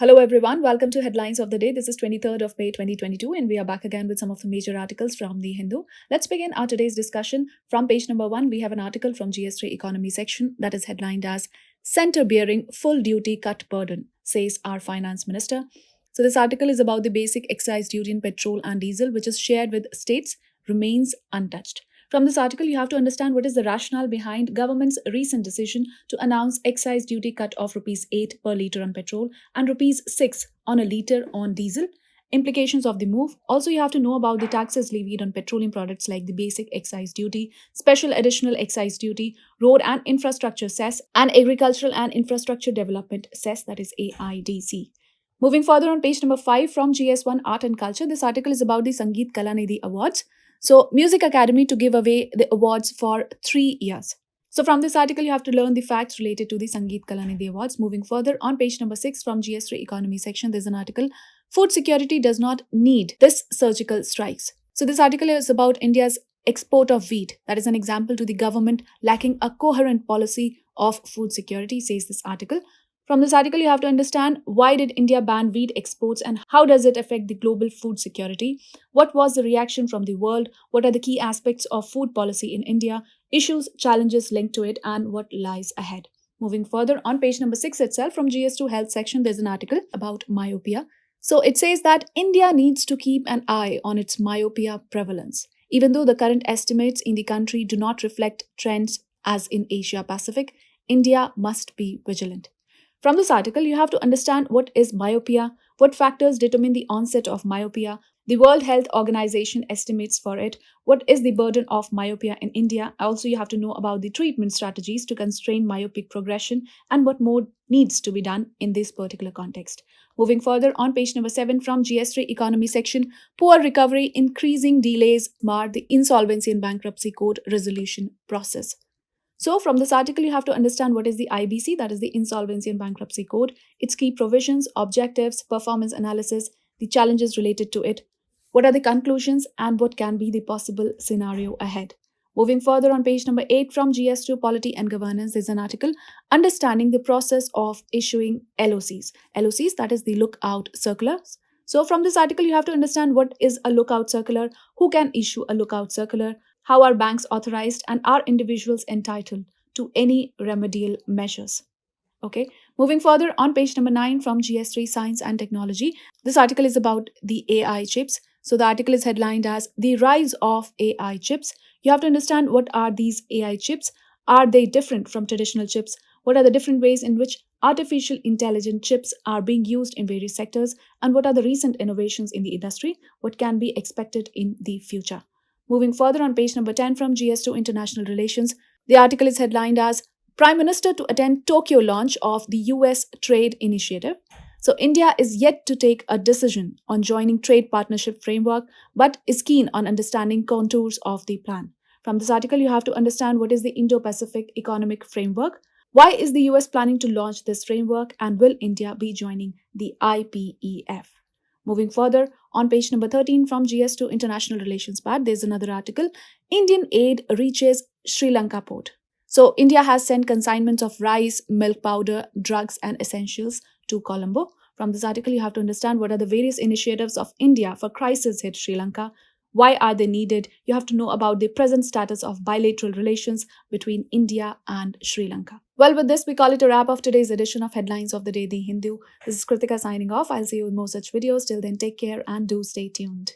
Hello everyone, welcome to Headlines of the Day. This is 23rd of May 2022 and we are back again with some of the major articles from The Hindu. Let's begin our today's discussion. From page number 1, we have an article from GS3 Economy section that is headlined as Centre Bearing Full Duty Cut Burden, says our Finance Minister. So this article is about the basic excise duty in petrol and diesel, which is shared with states, remains untouched. From this article, you have to understand what is the rationale behind government's recent decision to announce excise duty cut of rupees 8 per litre on petrol and rupees 6 on a litre on diesel. Implications of the move. Also, you have to know about the taxes levied on petroleum products like the basic excise duty, special additional excise duty, road and infrastructure cess, and agricultural and infrastructure development cess, that is AIDC. Moving further on page number 5 from GS1 Art and Culture, this article is about the Sangeet Kalani Awards. So, Music Academy to give away the awards for 3 years. So, from this article, you have to learn the facts related to the Sangeet Kalani Awards. Moving further, on page number 6 from GS3 Economy section, there's an article, Food Security Does Not Need This Surgical Strikes. So, this article is about India's export of wheat. That is an example to the government lacking a coherent policy of food security, says this article. From this article, you have to understand why did India ban wheat exports and how does it affect the global food security? What was the reaction from the world? What are the key aspects of food policy in India? Issues, challenges linked to it, and what lies ahead? Moving further, on page number 6 itself, from GS2 Health section, there's an article about myopia. So it says that India needs to keep an eye on its myopia prevalence. Even though the current estimates in the country do not reflect trends as in Asia Pacific, India must be vigilant. From this article, you have to understand what is myopia, what factors determine the onset of myopia, the World Health Organization estimates for it, what is the burden of myopia in India. Also, you have to know about the treatment strategies to constrain myopic progression and what more needs to be done in this particular context. Moving further, on page number 7 from GS3 Economy section, poor recovery, increasing delays mar the Insolvency and Bankruptcy Court resolution process. So, from this article, you have to understand what is the IBC, that is the Insolvency and Bankruptcy Code, its key provisions, objectives, performance analysis, the challenges related to it, what are the conclusions, and what can be the possible scenario ahead. Moving further on page number 8 from GS2 Polity and Governance, there's an article, Understanding the Process of Issuing LOCs. LOCs, that is the Lookout Circulars. So, from this article, you have to understand what is a lookout circular, who can issue a lookout circular, how are banks authorized, and are individuals entitled to any remedial measures. Okay, moving further on page number 9 from GS3 Science and Technology, this article is about the AI chips. So the article is headlined as The Rise of AI Chips. You have to understand what are these AI chips. Are they different from traditional chips? What are the different ways in which artificial intelligence chips are being used in various sectors? And what are the recent innovations in the industry? What can be expected in the future? Moving further on page number 10 from GS2 International Relations, the article is headlined as Prime Minister to attend Tokyo launch of the US Trade Initiative. So India is yet to take a decision on joining trade partnership framework, but is keen on understanding contours of the plan. From this article, you have to understand what is the Indo-Pacific Economic Framework, why is the US planning to launch this framework, and will India be joining the IPEF? Moving further, on page number 13 from GS2 International Relations part, there's another article, Indian aid reaches Sri Lanka port. So, India has sent consignments of rice, milk powder, drugs and essentials to Colombo. From this article, you have to understand what are the various initiatives of India for crisis hit Sri Lanka. Why are they needed? You have to know about the present status of bilateral relations between India and Sri Lanka. Well, with this, we call it a wrap of today's edition of Headlines of the Day, The Hindu. This is Kritika signing off. I'll see you with more such videos. Till then, take care and do stay tuned.